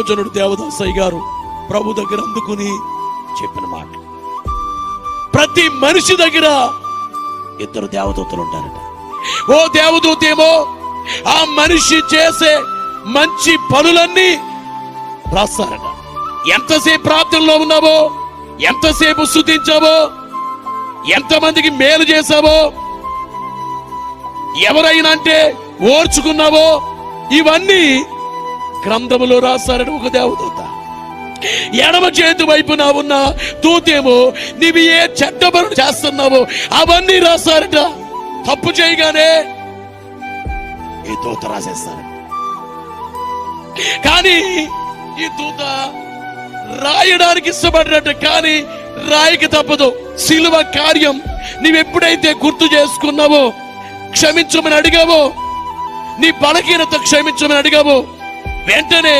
జనుడు దేవదాసయ్య గారు ప్రభు దగ్గర అందుకుని చెప్పిన మాట, ప్రతి మనిషి దగ్గర ఇద్దరు దేవదూతలు ఉంటారట. ఓ దేవదూత ఏమో ఆ మనిషి చేసే మంచి పనులన్నీ రాస్తారట. ఎంతసేపు ప్రార్థనలో ఉన్నావో, ఎంతసేపు స్తుతించావో, ఎంతమందికి మేలు చేసావో, ఎవరైనా అంటే ఓర్చుకున్నావో, ఇవన్నీ గ్రంథములో రాస్తారట ఒక దేవదూత. ఎడమ చేతి వైపున ఉన్న దూతేమో నీవు ఏ చెడ్డ పనులు చేస్తున్నావో అవన్నీ రాస్తారట. తప్పు చేయగానే ఈ దూత రాసేస్తారట. కానీ ఈ దూత రాయడానికి ఇష్టపడినట్టు, కానీ రాయికి తప్పదు. సిలువ కార్యం నీవెప్పుడైతే గుర్తు చేసుకున్నావో, క్షమించమని అడిగావో, నీ బలహీనత క్షమించమని అడిగావో, వెంటనే